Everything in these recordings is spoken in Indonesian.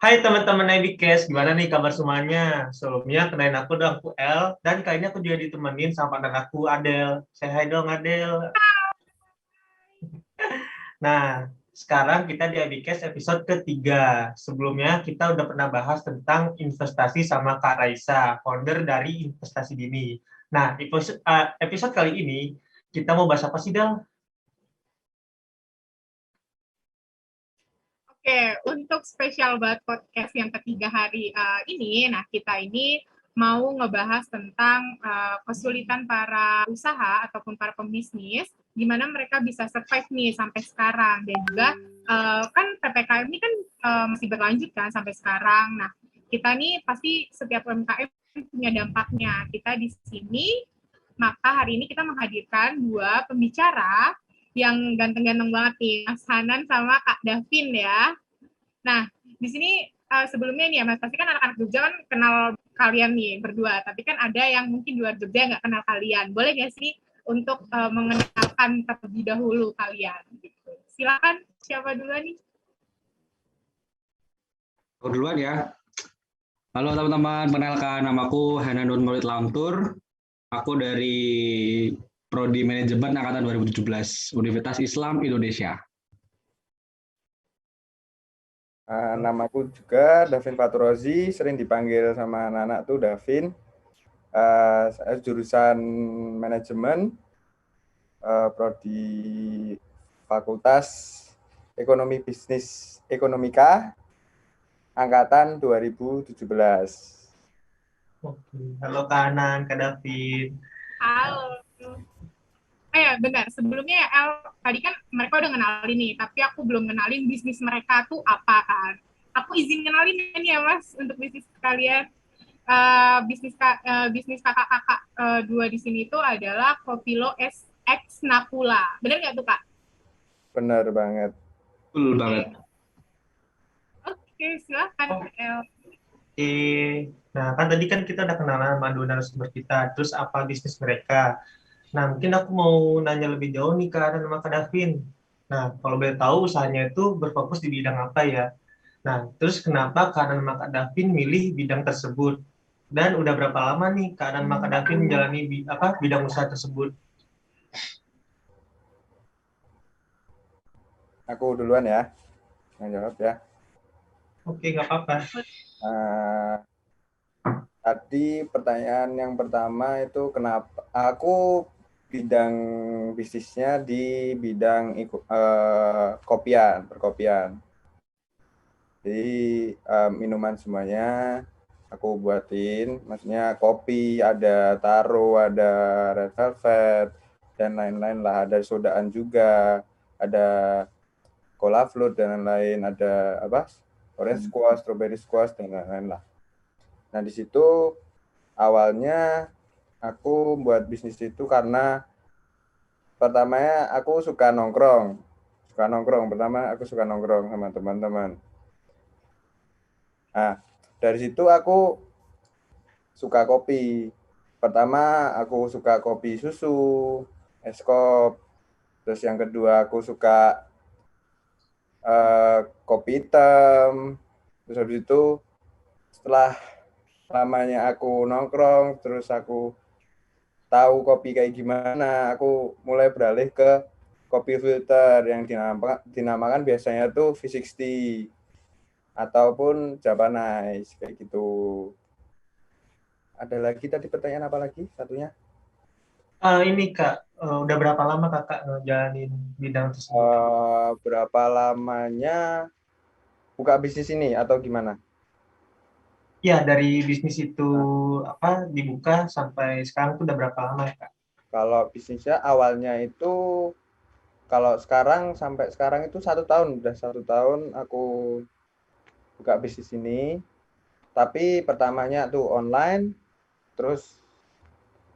Hai teman-teman IBCast, gimana nih kabar semuanya? Sebelumnya kenalin aku dong, aku El, dan kali ini aku juga ditemenin sama partner aku Adel. Say hi dong Adel. Nah, sekarang kita di IBCast episode ketiga. Sebelumnya kita udah pernah bahas tentang investasi sama Kak Raisa, founder dari Investasi Dini. Nah, episode kali ini kita mau bahas apa sih, Del? Oke, untuk spesial banget podcast yang ketiga hari ini, nah kita ini mau ngebahas tentang kesulitan para usaha ataupun para pembisnis, gimana mereka bisa survive nih sampai sekarang, dan juga kan PPKM ini kan masih berlanjut kan sampai sekarang. Nah, kita nih pasti setiap UMKM punya dampaknya. Kita di sini, maka hari ini kita menghadirkan dua pembicara yang ganteng-ganteng banget nih, Mas Hanan sama Kak Davin ya. Nah, di sini sebelumnya nih ya, Mas, pasti kan anak-anak Jogja kan kenal kalian nih berdua, tapi kan ada yang mungkin di luar Jogja nggak kenal kalian. Boleh nggak sih untuk mengenalkan terlebih dahulu kalian? Gitu. Silakan, siapa duluan nih? Aku duluan ya. Halo teman-teman, perkenalkan namaku Hananun Maulid Lamtur. Aku dari Prodi Manajemen Angkatan 2017, Universitas Islam Indonesia. Namaku juga Davin Faturozi, sering dipanggil sama anak-anak tuh Davin. Saya jurusan manajemen, prodi Fakultas Ekonomi Bisnis Ekonomika, angkatan 2017. Oke, halo Kak Anan, Kak David. Halo. Benar. Sebelumnya ya, El, tadi kan mereka udah kenalin nih, tapi aku belum kenalin bisnis mereka tuh apa kan. Aku izin kenalin ini ya, Mas, untuk bisnis kalian. Bisnis kakak-kakak dua di sini itu adalah Kopilo SX Nakula. Benar nggak tuh, Kak? Benar banget. Betul banget. Oke, silakan, Oh, El. Oke, nah kan tadi kan kita udah kenalan sama dua narasumber kita, terus apa bisnis mereka. Nah, mungkin aku mau nanya lebih jauh nih ke Adan sama Kak Davin. Nah, kalau boleh tahu usahanya itu berfokus di bidang apa ya? Nah, terus kenapa Kak Adan sama Kak Davin milih bidang tersebut? Dan udah berapa lama nih Kak Adan sama Kak Davin menjalani bidang usaha tersebut? Aku duluan ya, yang jawab ya. Oke, nggak apa-apa. Uh, Tadi pertanyaan yang pertama itu kenapa aku bidang bisnisnya di bidang perkopian. Jadi minuman semuanya aku buatin, maksudnya kopi, ada taro, ada red velvet, dan lain-lain lah. Ada sodaan juga, ada cola float dan lain-lain, ada orange squash, strawberry squash dan lain-lain lah. Nah di situ awalnya aku buat bisnis itu karena pertamanya aku suka nongkrong. Pertama aku suka nongkrong sama teman-teman. Nah, dari situ aku suka kopi. Pertama aku suka kopi susu, es kop. Terus yang kedua aku suka kopi hitam. Terus habis itu setelah lamanya aku nongkrong, terus aku tahu kopi kayak gimana, aku mulai beralih ke kopi filter yang dinamakan biasanya tuh V60 ataupun Japanese kayak gitu. Ada lagi tadi pertanyaan apa lagi satunya? Ini Kak, udah berapa lama Kakak ngejalanin bidang tersebut? Berapa lamanya buka bisnis ini atau gimana? Ya, dari bisnis itu dibuka sampai sekarang tuh udah berapa lama ya Kak? Kalau bisnisnya awalnya itu, kalau sekarang sampai sekarang itu 1 tahun, udah 1 tahun aku buka bisnis ini. Tapi pertamanya tuh online, terus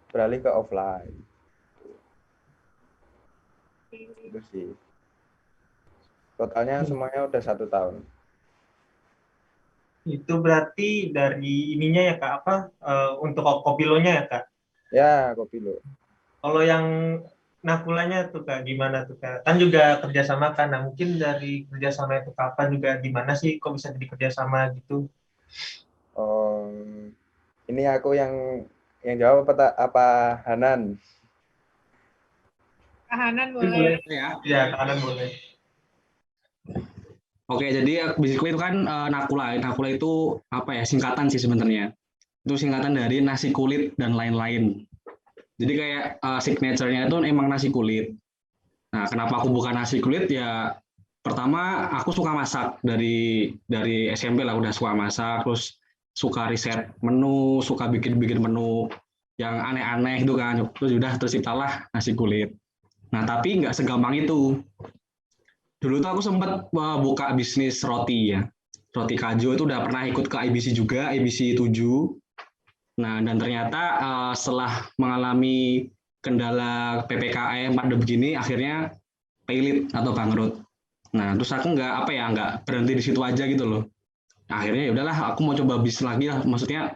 beralih ke offline. Itu sih. Totalnya semuanya udah 1 tahun. Itu berarti dari ininya ya Kak, untuk kopilonya ya Kak? Ya, kopi lo. Kalau yang Nakulanya tuh Kak, gimana tuh Kak? Kan juga kerjasama kan, nah mungkin dari kerjasama itu kapan juga gimana sih kok bisa jadi kerjasama gitu? Oh, ini aku yang jawab apa Hanan? Tahanan Ini boleh. boleh, Ya. ya kanan boleh. Oke, jadi basically itu kan Nakula. Nakula itu apa ya? Singkatan sih sebenarnya. Itu singkatan dari nasi kulit dan lain-lain. Jadi kayak signature-nya itu emang nasi kulit. Nah, kenapa aku bukan nasi kulit ya? Pertama, aku suka masak dari SMP lah udah suka masak, terus suka riset menu, suka bikin-bikin menu yang aneh-aneh gitu kan. Terus udah terciptalah nasi kulit. Nah, tapi nggak segampang itu. Dulu tuh aku sempat buka bisnis roti ya. Roti Kajo itu udah pernah ikut ke IBC juga, IBC 7. Nah, dan ternyata setelah mengalami kendala PPKM pada begini, akhirnya pailit atau bangkrut. Nah, terus aku nggak berhenti di situ aja gitu loh. Nah, akhirnya ya udahlah, aku mau coba bisnis lagi lah. Maksudnya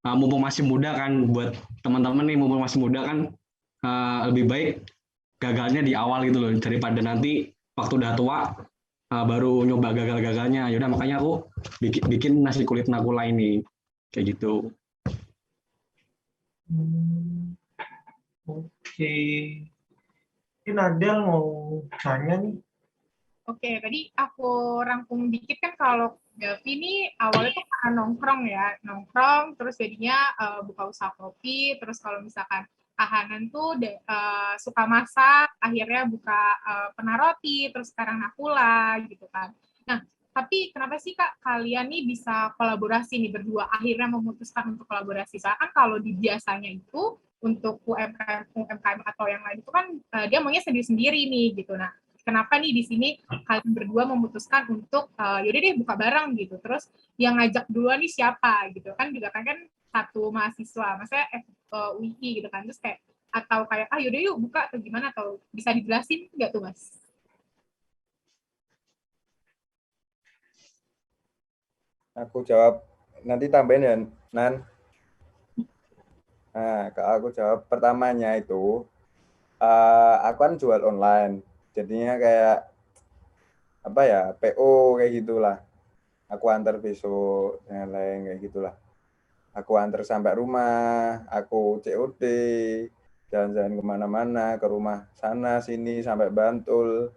mumpung masih muda kan, buat teman-teman nih mumpung masih muda kan, lebih baik gagalnya di awal gitu loh daripada nanti waktu udah tua baru nyoba gagal-gagalnya. Yaudah makanya aku bikin nasi kulit Nakula ini kayak gitu. Hmm, oke. Mungkin Adel mau nanya nih. Oke, tadi aku rangkum dikit kan kalau Gavi ini awalnya tuh karena nongkrong ya, nongkrong, terus jadinya buka usaha kopi, terus kalau misalkan Kahanan tuh suka masak, akhirnya buka pena roti, terus sekarang Nakula gitu kan. Nah, tapi kenapa sih Kak kalian nih bisa kolaborasi nih berdua, akhirnya memutuskan untuk kolaborasi? Soalnya kan kalau di biasanya itu untuk UMKM atau yang lain itu kan dia maunya sendiri-sendiri nih gitu. Nah, kenapa nih di sini kalian berdua memutuskan untuk yaudah deh buka bareng gitu, terus yang ngajak duluan nih siapa gitu kan, juga kan satu mahasiswa, maksudnya UI gitu kan, terus kayak atau kayak yaudah yuk buka atau gimana, atau bisa dijelasin nggak tuh Mas? Aku jawab nanti tambahin ya, Nan. Nah, kalau aku jawab pertamanya itu, aku kan jual online, jadinya kayak apa ya, PO kayak gitulah. Aku antar besok dan lain kayak gitulah. Aku antar sampai rumah, aku COD, jalan-jalan kemana-mana, ke rumah sana sini sampai Bantul.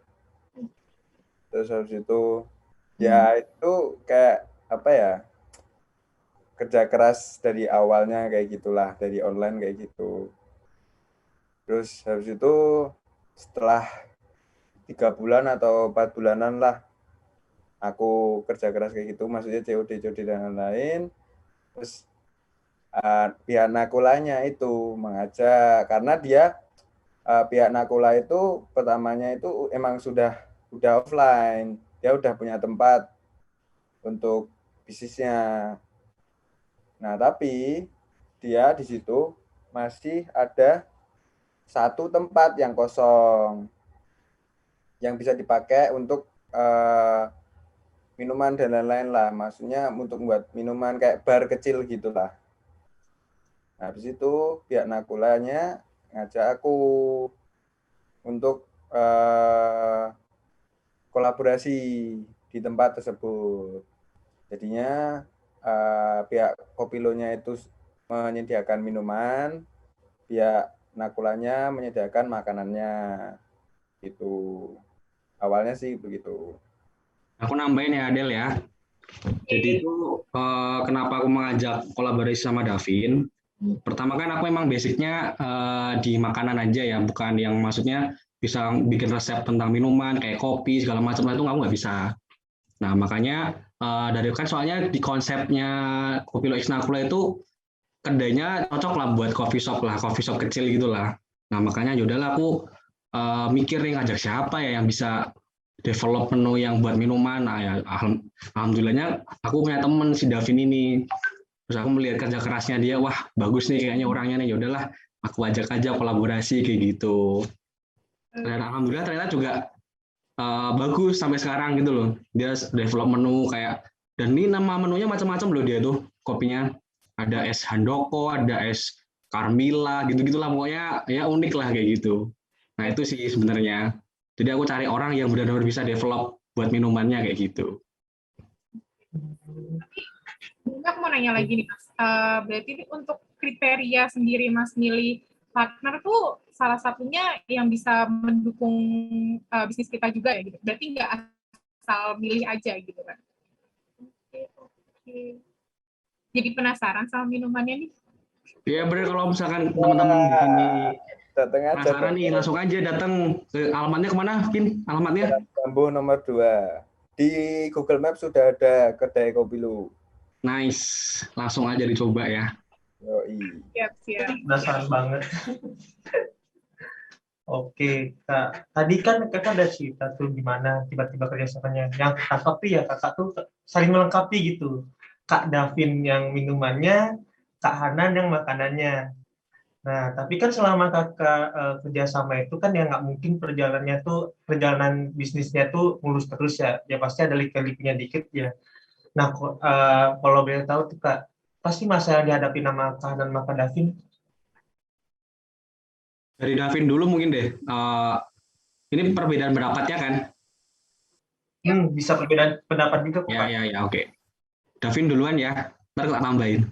Terus habis itu ya itu kayak apa ya, kerja keras dari awalnya kayak gitulah, dari online kayak gitu. Terus habis itu setelah 3 bulan atau 4 bulanan lah aku kerja keras kayak gitu, maksudnya COD dan lain-lain. Terus pihak Nakulanya itu mengajak, karena dia pihak Nakula itu pertamanya itu emang udah offline, dia udah punya tempat untuk bisnisnya. Nah, tapi dia di situ masih ada satu tempat yang kosong yang bisa dipakai untuk minuman dan lain-lain lah. Maksudnya untuk buat minuman kayak bar kecil gitulah. Nah, habis itu pihak Nakulanya ngajak aku untuk kolaborasi di tempat tersebut. Jadinya pihak Kopilonya itu menyediakan minuman, pihak Nakulanya menyediakan makanannya. Itu awalnya sih begitu. Aku nambahin ya Adel ya. Jadi itu kenapa aku mengajak kolaborasi sama Davin? Pertama kan aku emang basicnya di makanan aja ya, bukan yang maksudnya bisa bikin resep tentang minuman kayak kopi segala macam itu aku nggak bisa. Nah makanya dari kan soalnya di konsepnya Kopilo X Nakula itu kedainya cocok lah buat coffee shop kecil gitulah. Nah makanya yaudahlah aku mikir nih ngajak siapa ya yang bisa develop menu yang buat minuman. Nah ya alhamdulillahnya aku punya temen si Davin ini. Terus aku melihat kerja kerasnya dia, wah bagus nih kayaknya orangnya nih, yaudahlah aku ajak aja kolaborasi kayak gitu. Dan alhamdulillah ternyata juga bagus sampai sekarang gitu loh. Dia develop menu kayak, dan ini nama menunya macam-macam loh dia tuh kopinya. Ada es Handoko, ada es Carmila gitu-gitulah pokoknya ya unik lah kayak gitu. Nah itu sih sebenarnya. Jadi aku cari orang yang benar-benar bisa develop buat minumannya kayak gitu. Tapi aku mau nanya lagi nih Mas. Berarti untuk kriteria sendiri Mas milih partner tuh salah satunya yang bisa mendukung bisnis kita juga ya gitu. Berarti nggak asal milih aja gitu kan. Oke. Jadi penasaran sama minumannya nih. Ya benar, kalau misalkan teman-teman di sini Datang aja penasaran nih, langsung aja datang ke alamatnya kemana, Pin? Alamatnya? Bambu nomor 2. Di Google Maps sudah ada kedai kopi lu. Nice, langsung aja dicoba ya. Yoi. Siap. Penasaran banget. Oke, Kak. Tadi kan Kakak ada cerita tuh gimana tiba-tiba kerjasamanya. Yang kakak tuh ya kakak tuh saling melengkapi gitu. Kak Davin yang minumannya, Kak Hanan yang makanannya. Nah, tapi kan selama kakak kerjasama itu kan ya nggak mungkin perjalanan bisnisnya tuh mulus terus ya. Ya pasti ada lika-likunya dikit ya. Nah, kalau boleh tahu tuh Kak, pasti masalah yang dihadapi nama Kak Hanan sama Kak Davin. Dari Davin dulu mungkin deh. Ini perbedaan pendapatnya kan? Bisa perbedaan pendapat juga kok Kak. Ya, oke. Davin duluan ya, ntar tak tambahin.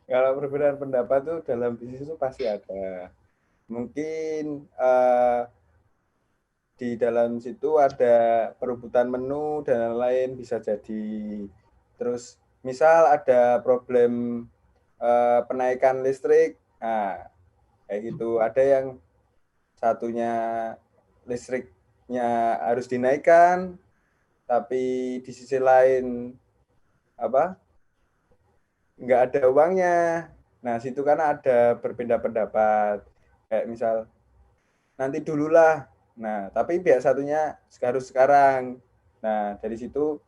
Kalau perbedaan pendapat tuh dalam bisnis itu pasti ada. Mungkin di dalam situ ada perebutan menu dan lain-lain bisa jadi. Terus misal ada problem penaikan listrik, nah kayak gitu. Ada yang satunya listriknya harus dinaikkan, tapi di sisi lain nggak ada uangnya. Nah situ kan ada berbeda pendapat. Kayak misal nanti dululah. Nah tapi pihak satunya harus sekarang. Nah dari situ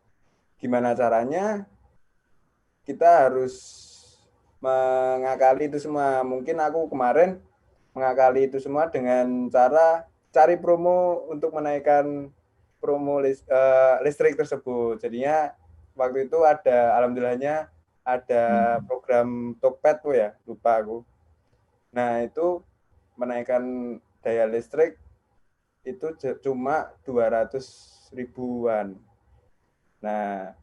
gimana caranya kita harus mengakali itu semua. Mungkin aku kemarin mengakali itu semua dengan cara cari promo untuk menaikkan promo listrik tersebut. Jadinya waktu itu ada, alhamdulillahnya ada program Tokped tuh ya, lupa aku. Nah itu menaikkan daya listrik itu cuma 200 ribuan. Nah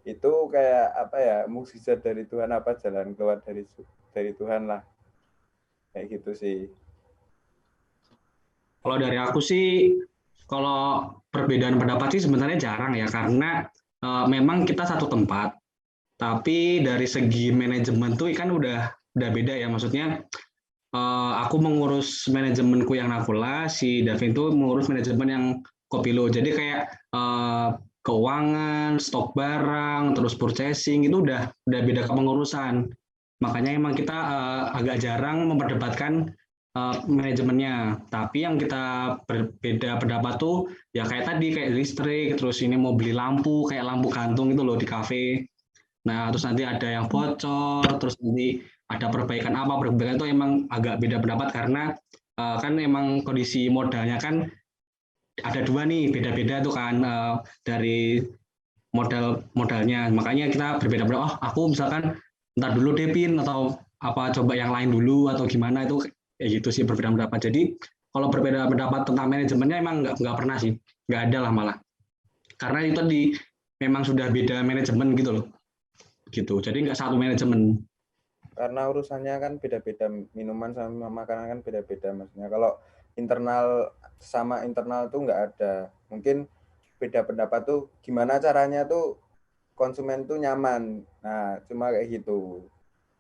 itu kayak apa ya, mukjizat dari Tuhan, apa jalan keluar dari Tuhan lah, kayak gitu sih. Kalau dari aku sih, kalau perbedaan pendapat sih sebenarnya jarang ya, karena memang kita satu tempat, tapi dari segi manajemen tuh kan udah beda ya. Maksudnya aku mengurus manajemenku yang Nakula, si Davin tuh mengurus manajemen yang Kopilo. Jadi kayak keuangan, stok barang, terus purchasing itu udah beda kepengurusan. Makanya emang kita agak jarang memperdebatkan manajemennya. Tapi yang kita berbeda pendapat tuh ya kayak tadi, kayak listrik, terus ini mau beli lampu, kayak lampu gantung itu loh di kafe. Nah, terus nanti ada yang bocor, terus nanti ada perbaikan itu emang agak beda pendapat karena kan emang kondisi modalnya kan ada dua nih, beda-beda tuh kan dari modalnya. Makanya kita berbeda pendapat. Oh, aku misalkan ntar dulu Depin atau apa coba yang lain dulu atau gimana, itu kayak gitu sih berbeda pendapat. Jadi kalau berbeda pendapat tentang manajemennya emang nggak pernah sih, nggak ada lah malah. Karena itu memang sudah beda manajemen gitu loh. Gitu. Jadi nggak satu manajemen. Karena urusannya kan beda-beda, minuman sama makanan kan beda-beda, maksudnya kalau internal sama internal tuh nggak ada. Mungkin beda pendapat tuh gimana caranya tuh konsumen tuh nyaman. Nah cuma kayak gitu,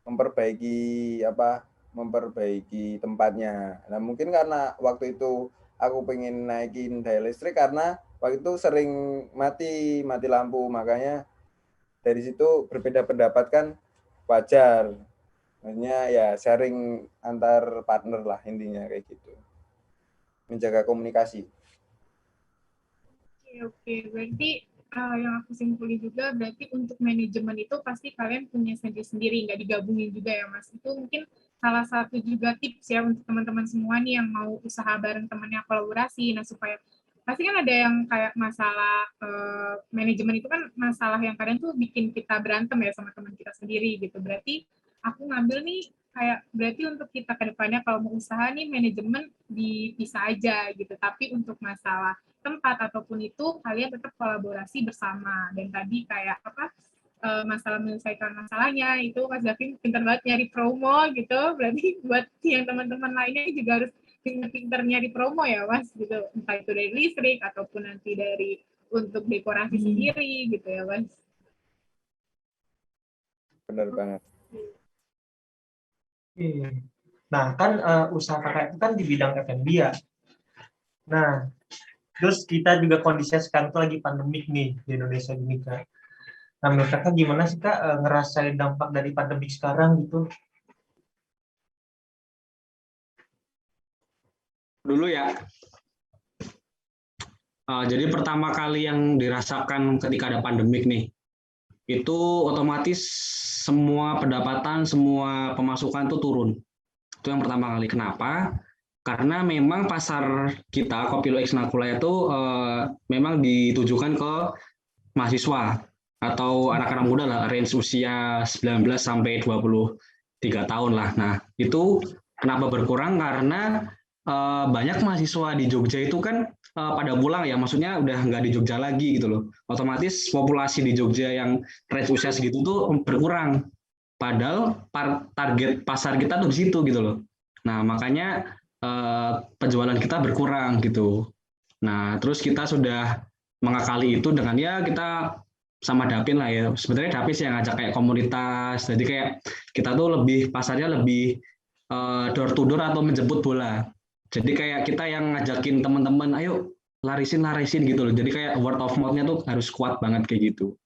memperbaiki tempatnya. Nah mungkin karena waktu itu aku pengen naikin daya listrik karena waktu itu sering mati lampu, makanya dari situ berbeda pendapat kan wajar. Maksudnya ya sharing antar partner lah, intinya kayak gitu. Menjaga komunikasi. Oke. Berarti yang aku simpulin juga berarti untuk manajemen itu pasti kalian punya sendiri-sendiri, nggak digabungin juga ya Mas. Itu mungkin salah satu juga tips ya untuk teman-teman semua nih yang mau usaha bareng temannya kolaborasi. Nah supaya pasti kan ada yang kayak masalah manajemen itu kan masalah yang kadang tuh bikin kita berantem ya sama teman kita sendiri gitu. Berarti aku ngambil nih kayak berarti untuk kita ke depannya kalau mau usaha nih manajemen dipisah aja gitu, tapi untuk masalah tempat ataupun itu kalian tetap kolaborasi bersama. Dan tadi kayak apa, masalah menyelesaikan masalahnya itu Mas Davin pintar banget nyari promo gitu, berarti buat yang teman-teman lainnya juga harus pintar-pintar nyari promo ya Mas gitu, entah itu dari listrik ataupun nanti dari untuk dekorasi sendiri gitu ya Mas. Benar banget. Iya. Nah, kan usaha kakak itu kan di bidang F&B ya. Nah, terus kita juga kondisinya sekarang tuh lagi pandemik nih di Indonesia gini, Kak. Nah, menurut kakak gimana sih, Kak, ngerasain dampak dari pandemik sekarang gitu? Dulu ya, jadi pertama kali yang dirasakan ketika ada pandemik nih, itu otomatis semua pendapatan, semua pemasukan tuh turun. Itu yang pertama kali. Kenapa? Karena memang pasar kita, Kopilo X Nakula itu memang ditujukan ke mahasiswa atau anak-anak muda lah, range usia 19 sampai 23 tahun lah. Nah, itu kenapa berkurang? Karena banyak mahasiswa di Jogja itu kan pada pulang ya, maksudnya udah nggak di Jogja lagi gitu loh. Otomatis populasi di Jogja yang range usia segitu tuh berkurang. Padahal target pasar kita tuh di situ gitu loh. Nah, makanya penjualan kita berkurang gitu. Nah, terus kita sudah mengakali itu dengan ya kita sama Dapin lah ya. Sebenarnya Dapin sih yang ngajak kayak komunitas. Jadi kayak kita tuh lebih pasarnya lebih door to door atau menjemput bola. Jadi kayak kita yang ngajakin teman-teman, ayo larisin gitu loh. Jadi kayak word of mouth-nya tuh harus kuat banget kayak gitu.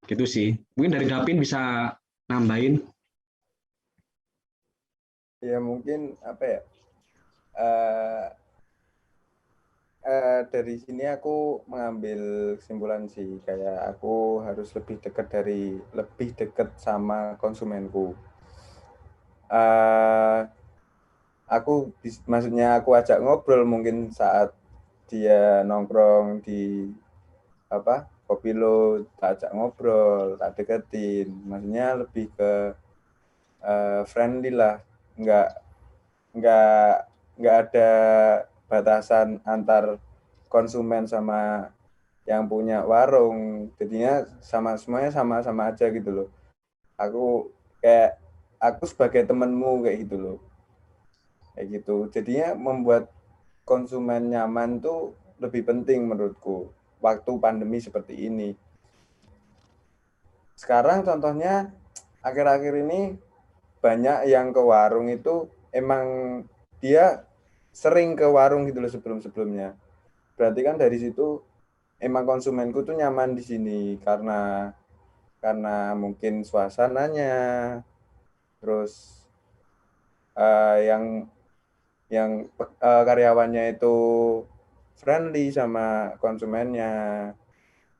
Gitu sih. Mungkin dari Dapin bisa nambahin. Ya mungkin apa ya? Dari sini aku mengambil kesimpulan sih, kayak aku harus lebih dekat sama konsumenku. Maksudnya aku ajak ngobrol mungkin saat dia nongkrong di Kopilo, tak ajak ngobrol, tak deketin. Maksudnya lebih ke friendly lah, nggak nggak nggak ada batasan antar konsumen sama yang punya warung, jadinya semuanya sama aja gitu loh. Aku sebagai temenmu kayak gitu loh, kayak gitu. Jadinya membuat konsumen nyaman tuh lebih penting menurutku waktu pandemi seperti ini. Sekarang contohnya akhir-akhir ini banyak yang ke warung itu emang dia sering ke warung gitu loh sebelum-sebelumnya. Berarti kan dari situ emang konsumenku tuh nyaman di sini karena mungkin suasananya, terus yang karyawannya itu friendly sama konsumennya,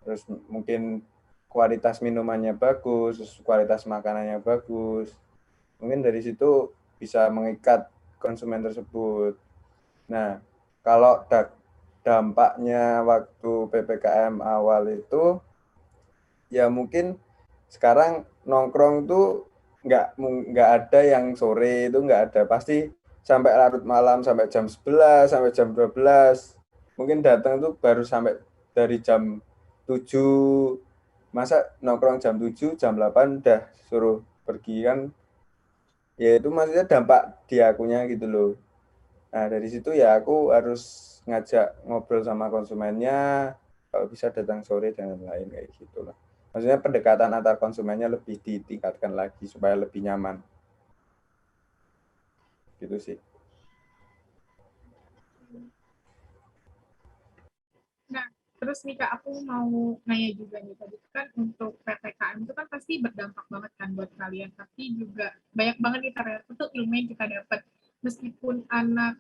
terus mungkin kualitas minumannya bagus, terus kualitas makanannya bagus. Mungkin dari situ bisa mengikat konsumen tersebut. Nah, kalau dampaknya waktu PPKM awal itu, ya mungkin sekarang nongkrong tuh nggak ada yang sore, itu nggak ada, pasti sampai larut malam, sampai jam 11 sampai jam 12. Mungkin datang tuh baru sampai dari jam 7, masa nongkrong jam 7 jam 8 udah suruh pergi kan, ya itu maksudnya dampak di akunya gitu loh. Nah dari situ ya aku harus ngajak ngobrol sama konsumennya, kalau bisa datang sore dan lain-lain kayak gitulah. Maksudnya pendekatan antar konsumennya lebih ditingkatkan lagi supaya lebih nyaman. Gitu sih. Nah, terus nih Kak, aku mau nanya juga nih, tadi kan untuk PPKM itu kan pasti berdampak banget kan buat kalian, tapi juga banyak banget nih ternyata tuh ilmu yang kita dapat. Meskipun anak,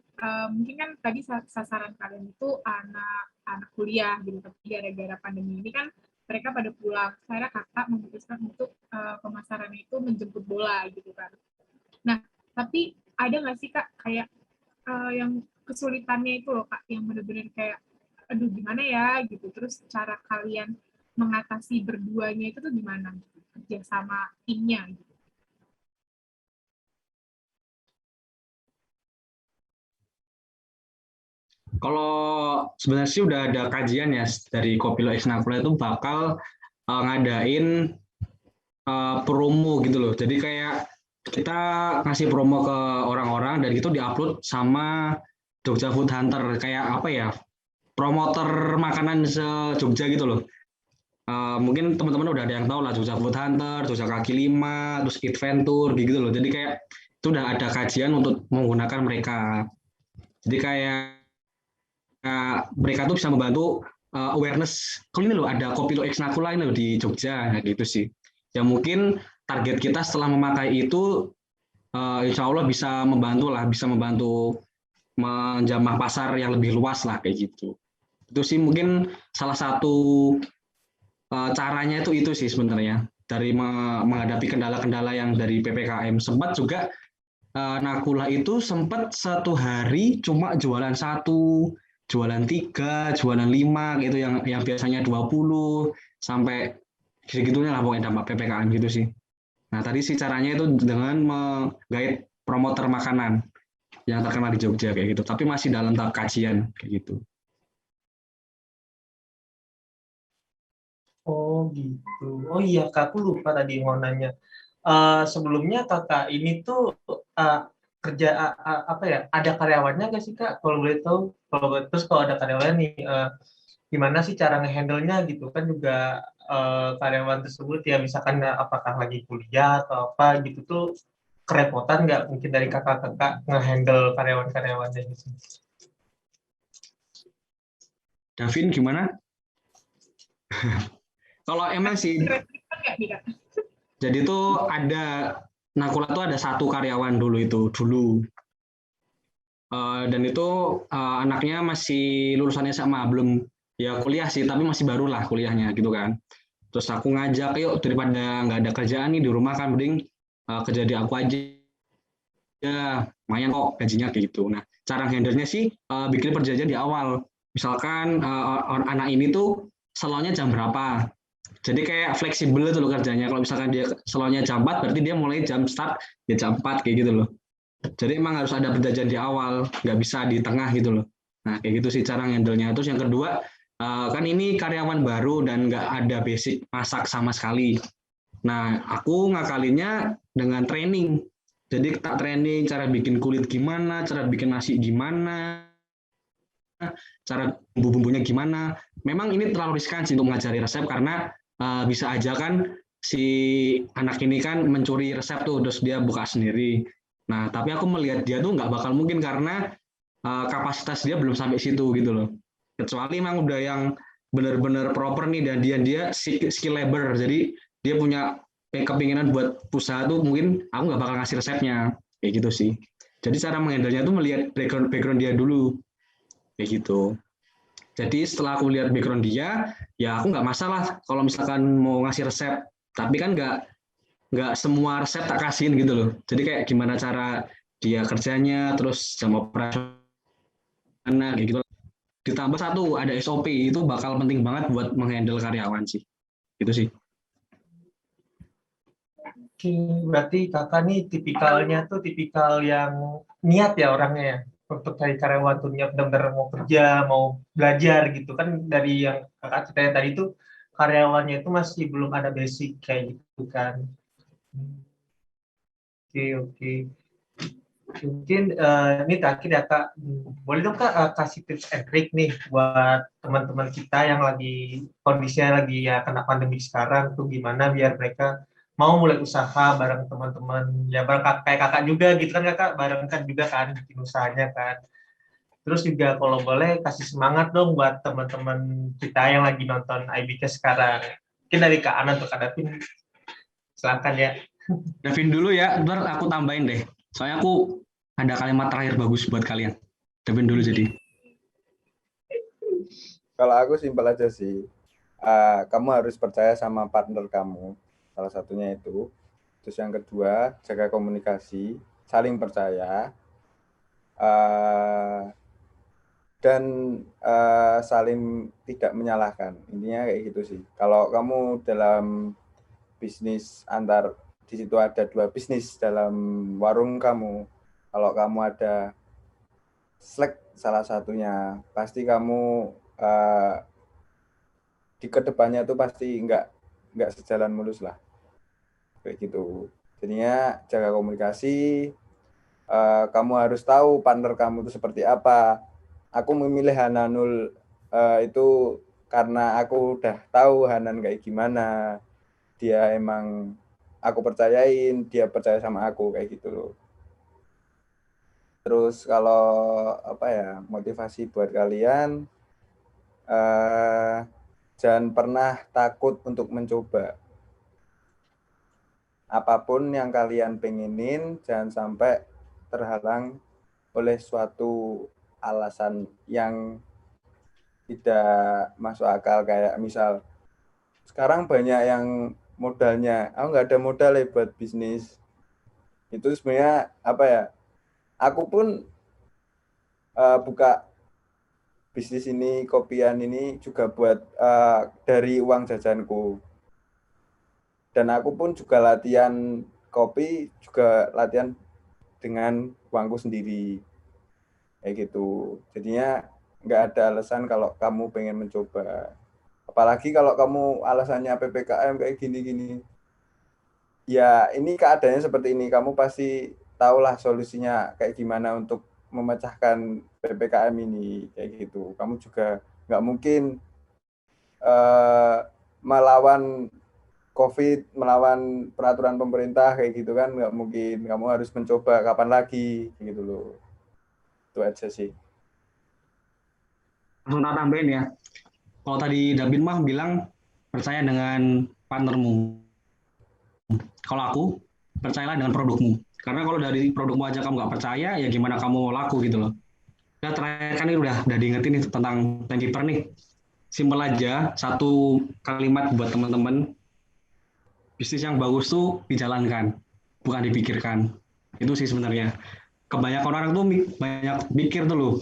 mungkin kan tadi sasaran kalian itu anak kuliah gitu, tapi gara-gara pandemi ini kan mereka pada pulang. Akhirnya kakak memutuskan untuk pemasaran itu menjemput bola gitu kan. Nah, tapi ada nggak sih Kak kayak yang kesulitannya itu loh Kak, yang benar-benar kayak aduh gimana ya gitu, terus cara kalian mengatasi berduanya itu tuh gimana gitu, kerja sama timnya gitu. Kalau sebenarnya sih udah ada kajian ya dari Kopilo X Nakula itu bakal ngadain promo gitu loh. Jadi kayak kita ngasih promo ke orang-orang dan itu diupload sama Jogja Food Hunter kayak apa ya? Promotor makanan se-Jogja gitu loh. Mungkin teman-teman udah ada yang tahu lah Jogja Food Hunter, Jogja Kaki Lima, terus Eat Venture gitu loh. Jadi kayak itu udah ada kajian untuk menggunakan mereka. Jadi kayak mereka tuh bisa membantu awareness. Kalau ini loh ada Kopilo X Nakula ini loh di Jogja, nah, gitu sih. Ya mungkin target kita setelah memakai itu insya Allah bisa membantu lah, bisa membantu menjamah pasar yang lebih luas lah kayak gitu. Itu sih mungkin salah satu caranya itu sih sebenarnya dari menghadapi kendala-kendala yang dari PPKM. Sempat juga Nakula itu sempat satu hari cuma jualan satu, jualan tiga, jualan lima gitu yang biasanya 20 sampai segitunya lah pokoknya dampak PPKM gitu sih. Nah tadi sih caranya itu dengan menggait promotor makanan yang terkenal di Jogja kayak gitu, tapi masih dalam tahap kajian kayak gitu. Oh gitu. Oh iya, Kak, aku lupa tadi mau nanya. Sebelumnya kakak ini tuh uh, kerja apa ya? Ada karyawannya nggak sih, Kak? Kalau boleh tahu. Terus kalau ada karyawan nih, gimana sih cara ngehandle-nya gitu kan juga karyawan tersebut ya misalkan apakah lagi kuliah atau apa gitu tuh kerepotan nggak mungkin dari kakak-kakak ngehandle karyawan-karyawannya gitu. Davin gimana? Kalau emang sih, jadi tuh ada Nakula tuh ada satu karyawan dulu dan itu anaknya masih lulusan SMA belum ya kuliah sih tapi masih baru lah kuliahnya gitu kan. Terus aku ngajak yuk daripada nggak ada kerjaan nih di rumah kan mending kerja di aku aja ya lumayan kok gajinya kayak gitu. Nah cara handle-nya sih bikin perjanjian di awal. Misalkan anak ini tuh slotnya jam berapa. Jadi kayak fleksibel itu loh kerjanya. Kalau misalkan dia slotnya jam 4 berarti dia mulai jam start ya jam 4 kayak gitu loh. Jadi emang harus ada perjanjian di awal, nggak bisa di tengah gitu loh. Nah kayak gitu sih cara handle-nya. Terus yang kedua, kan ini karyawan baru dan nggak ada basic masak sama sekali. Nah aku ngakalinnya dengan training. Jadi tak training cara bikin kulit gimana, cara bikin nasi gimana, cara bumbu-bumbunya gimana. Memang ini terlalu riskan sih untuk mengajari resep karena bisa aja kan si anak ini kan mencuri resep tuh terus dia buka sendiri. Nah tapi aku melihat dia tuh nggak bakal mungkin karena kapasitas dia belum sampai situ gitu loh. Kecuali memang udah yang benar-benar proper nih dan dia skill labor jadi dia punya kepinginan buat usaha tuh mungkin aku nggak bakal ngasih resepnya kayak gitu sih. Jadi cara menghandle-nya tuh melihat background dia dulu kayak gitu. Jadi setelah aku lihat background dia, ya aku nggak masalah kalau misalkan mau ngasih resep. Tapi kan nggak semua resep tak kasihin gitu loh. Jadi kayak gimana cara dia kerjanya, terus jam operasional kayak gitu. Ditambah satu ada SOP itu bakal penting banget buat menghandle karyawan sih. Itu sih. Oke, berarti kakak nih tipikalnya tuh tipikal yang niat ya orangnya ya untuk cari karyawan tuh niat benar-benar mau kerja, mau belajar gitu kan dari yang kakak ceritain tadi tuh karyawannya itu masih belum ada basic kayak gitu kan. Oke, oke. Mungkin ini terakhir ya Kak, boleh dong Kak kasih tips and trick nih buat teman-teman kita yang lagi kondisinya lagi ya kena pandemi sekarang tuh gimana biar mereka mau mulai usaha bareng teman-teman ya bareng kayak kakak juga gitu kan Kakak bareng kan juga kan bikin usahanya kan. Terus juga kalau boleh kasih semangat dong buat teman-teman kita yang lagi nonton IBK sekarang. Mungkin dari Kak Ana untuk Kak Davin, silakan ya. Davin dulu ya, ntar aku tambahin deh. Soalnya aku ada kalimat terakhir bagus buat kalian. Davin dulu jadi. Kalau aku simpel aja sih. Kamu harus percaya sama partner kamu. Salah satunya itu. Terus yang kedua, jaga komunikasi, saling percaya, dan saling tidak menyalahkan. Intinya kayak gitu sih. Kalau kamu dalam bisnis di situ ada 2 bisnis dalam warung kamu. Kalau kamu ada Slack salah satunya. Pasti kamu di kedepannya tuh pasti nggak sejalan mulus lah, kayak gitu. Jadinya jaga komunikasi. Kamu harus tahu partner kamu itu seperti apa. Aku memilih Hananul itu karena aku udah tahu Hanan kayak gimana. Dia emang aku percayain, dia percaya sama aku kayak gitu loh. Terus kalau apa ya, motivasi buat kalian, jangan pernah takut untuk mencoba. Apapun yang kalian pengenin, jangan sampai terhalang oleh suatu alasan yang tidak masuk akal. Kayak misal, sekarang banyak yang modalnya, aku nggak ada modal ya buat bisnis. Itu sebenarnya apa ya, aku pun buka bisnis ini, kopian ini juga buat dari uang jajanku. Dan aku pun juga latihan kopi, juga latihan dengan uangku sendiri. Kayak gitu. Jadinya nggak ada alasan kalau kamu pengen mencoba. Apalagi kalau kamu alasannya PPKM kayak gini-gini. Ya ini keadaannya seperti ini. Kamu pasti tahulah solusinya kayak gimana untuk memecahkan PPKM ini. Kayak gitu. Kamu juga nggak mungkin melawan COVID, melawan peraturan pemerintah kayak gitu kan, nggak mungkin. Kamu harus mencoba kapan lagi gitu loh. Itu aja sih. Langsung tak tambahin ya. Kalau tadi Dabin mah bilang percaya dengan partnermu. Kalau aku percayalah dengan produkmu. Karena kalau dari produkmu aja kamu nggak percaya, ya gimana kamu mau laku gitu loh. Nah, terakhir kan ini udah diingetin nih tentang timekeeper nih. Simpel aja, satu kalimat buat teman-teman. Bisnis yang bagus tuh dijalankan, bukan dipikirkan. Itu sih sebenarnya. Kebanyakan orang tuh banyak pikir tuh loh,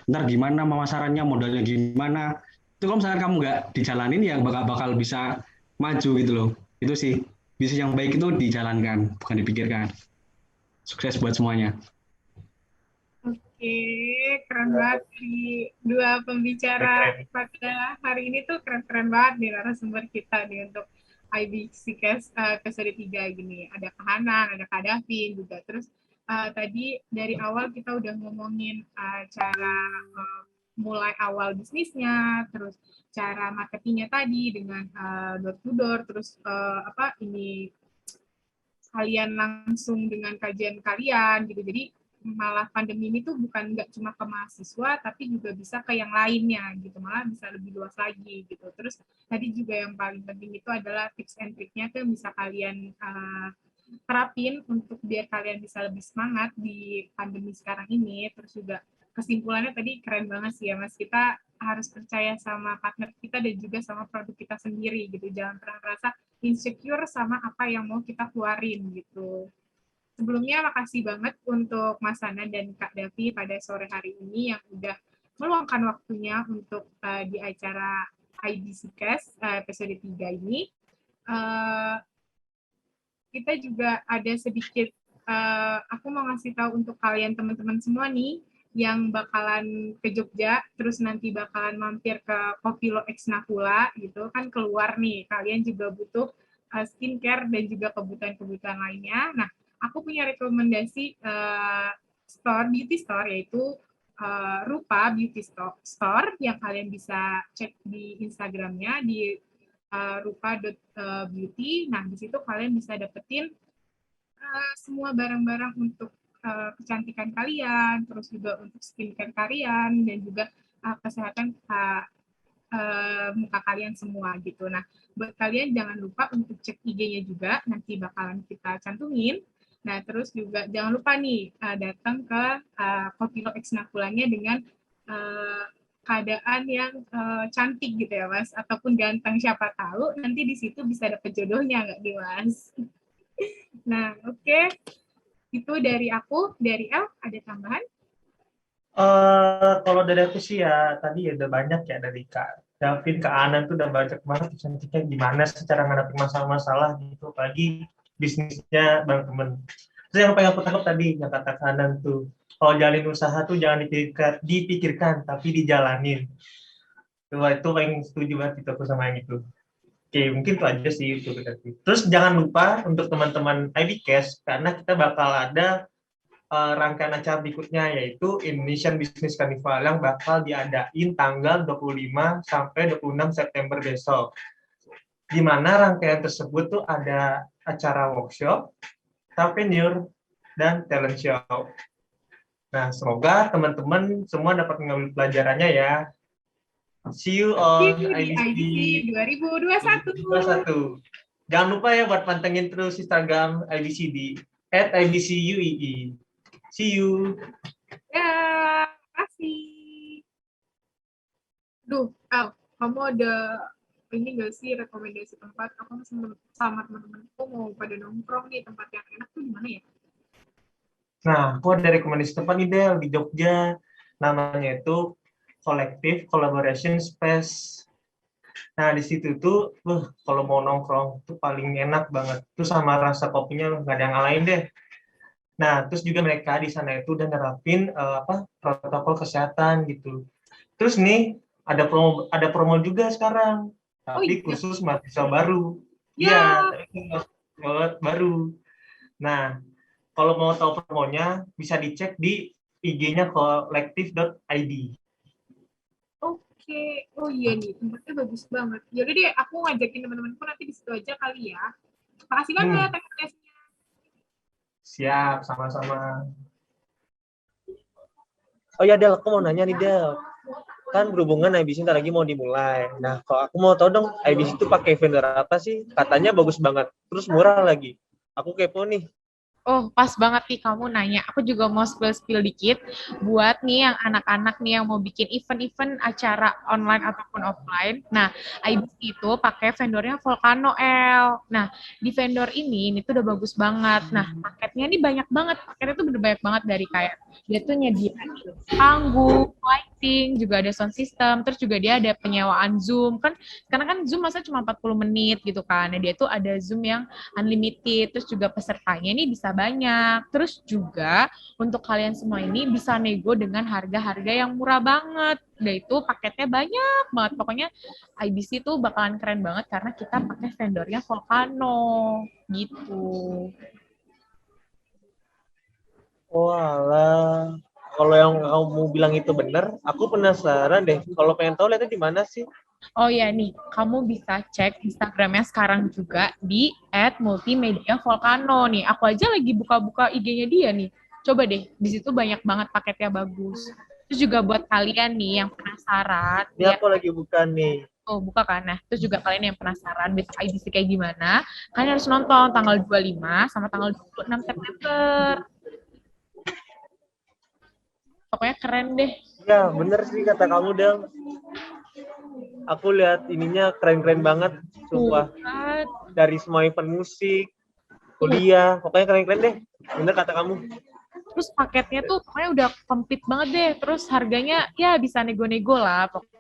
ntar gimana pemasarannya, modalnya gimana. Itu kalau misalkan kamu nggak dijalanin ya bakal bisa maju gitu loh. Itu sih, bisnis yang baik itu dijalankan, bukan dipikirkan. Sukses buat semuanya. Oke, keren banget di dua pembicara pada hari ini tuh keren-keren banget nih narasumber kita nih untuk IBCCast episode 3 gini. Ada Kak Hanan, ada Kak Davin juga. Terus tadi dari awal kita udah ngomongin cara mulai awal bisnisnya, terus cara marketingnya tadi dengan door to door, terus ini kalian langsung dengan kajian kalian gitu. Jadi malah pandemi ini tuh bukan nggak cuma ke mahasiswa, tapi juga bisa ke yang lainnya gitu, malah bisa lebih luas lagi gitu. Terus tadi juga yang paling penting itu adalah tips and triknya tuh bisa kalian terapin untuk biar kalian bisa lebih semangat di pandemi sekarang ini. Terus juga kesimpulannya tadi keren banget sih ya Mas, kita harus percaya sama partner kita dan juga sama produk kita sendiri gitu, jangan pernah merasa insecure sama apa yang mau kita keluarin gitu. Sebelumnya makasih banget untuk Mas Hana dan Kak Davi pada sore hari ini yang udah meluangkan waktunya untuk di acara IBCCast episode 3 ini. Kita juga ada sedikit, aku mau ngasih tahu untuk kalian teman-teman semua nih, yang bakalan ke Jogja, terus nanti bakalan mampir ke Kopilo X Nakula gitu, kan keluar nih, kalian juga butuh skincare dan juga kebutuhan-kebutuhan lainnya. Nah, aku punya rekomendasi beauty store, yaitu Rupa Beauty Store yang kalian bisa cek di Instagramnya di rupa.beauty. Nah, di situ kalian bisa dapetin semua barang-barang untuk kecantikan kalian, terus juga untuk skincare kalian, dan juga kesehatan muka kalian semua gitu. Nah, buat kalian jangan lupa untuk cek IG-nya juga, nanti bakalan kita cantumin. Nah, terus juga jangan lupa nih datang ke Kopilo X Nakulanya dengan keadaan yang cantik gitu ya Mas, ataupun ganteng, siapa tahu nanti di situ bisa dapet jodohnya nggak nih Mas? Nah, oke. Itu dari aku. Dari El, ada tambahan? Kalau dari aku sih ya tadi ya udah banyak ya dari Kak Davin, Kak Anan tuh udah banyak banget cantiknya gimana secara menghadapi masalah-masalah gitu, apalagi bisnisnya Bang Temen. Terus yang paling aku tangkap tadi, yang kata kanan tuh, kalau jalin usaha tuh jangan dipikirkan tapi dijalanin. Wah, itu paling setuju banget itu aku sama yang itu. Oke, mungkin itu aja sih itu berarti. Terus jangan lupa untuk teman-teman IBCast, karena kita bakal ada rangkaian acara berikutnya, yaitu Indonesian Business Carnival yang bakal diadain tanggal 25 sampai 26 September besok. Di mana rangkaian tersebut tuh ada acara workshop, souvenir, dan talent show. Nah, semoga teman-teman semua dapat mengambil pelajarannya ya. See you on di IBC IBC 2021. 2021. Jangan lupa ya buat pantengin terus Instagram IBC di @IBCUII. See you. Ya, kasih. Duh, kamu ada ini nggak sih rekomendasi tempat? Aku sama teman-temanku mau pada nongkrong nih, tempat yang enak tuh di mana ya? Nah, aku ada rekomendasi tempat nih Del di Jogja. Namanya itu Collective Collaboration Space. Nah, di situ tuh, kalau mau nongkrong tuh paling enak banget. Tuh sama rasa kopinya nggak ada yang ngalahin deh. Nah, terus juga mereka di sana itu udah nerapin protokol kesehatan gitu. Terus nih ada promo juga sekarang, Oh tapi iya. khusus mahasiswa baru. Ya. Iya, tapi baru. Nah, kalau mau tahu promonya bisa dicek di IG-nya collective.id. Oke. Oh iya nih, tempatnya bagus banget. Yaudah deh, aku ngajakin teman-temanku nanti di situ aja kali ya. Makasih banget rekomendasinya. Siap, sama-sama. Oh ya Del, aku mau nanya nih Del. Kan berhubungan IBC ntar lagi mau dimulai. Nah, kalau aku mau tahu dong, IBC itu pakai vendor apa sih? Katanya bagus banget, terus murah lagi. Aku kepo nih. Oh, pas banget nih kamu nanya. Aku juga mau spill dikit buat nih yang anak-anak nih yang mau bikin event-event acara online ataupun offline. Nah, IBC itu pakai vendornya Volcano L. Nah, di vendor ini tuh udah bagus banget. Nah, paketnya ini banyak banget. Paketnya tuh bener banyak banget dari kayak dia tuh nyediain panggung, lighting, juga ada sound system, terus juga dia ada penyewaan Zoom kan. Karena kan Zoom masa cuma 40 menit gitu kan. Nah, dia tuh ada Zoom yang unlimited, terus juga pesertanya ini bisa banyak. Terus juga untuk kalian semua ini bisa nego dengan harga-harga yang murah banget. Udah itu paketnya banyak banget. Pokoknya IBC tuh bakalan keren banget karena kita pakai vendornya Volcano gitu. Walah, kalau yang kamu bilang itu bener, aku penasaran deh. Kalau pengen tahu lihatnya di mana sih? Oh ya nih, kamu bisa cek Instagramnya sekarang juga di @multimediavolcano nih. Aku aja lagi buka-buka IG-nya dia nih. Coba deh, di situ banyak banget paketnya bagus. Terus juga buat kalian nih yang penasaran, Ini ya, aku lagi buka nih. buka kan. Nah, terus juga kalian yang penasaran besok IBC kayak gimana, kalian harus nonton tanggal 25 sama tanggal 26 September. Pokoknya keren deh. Ya, bener sih kata kamu Del. Aku lihat ininya keren-keren banget, sumpah. Kan? Dari semua event musik, kuliah, pokoknya keren-keren deh. Bener kata kamu. Terus paketnya tuh pokoknya udah komplit banget deh. Terus harganya ya bisa nego-nego lah pokoknya.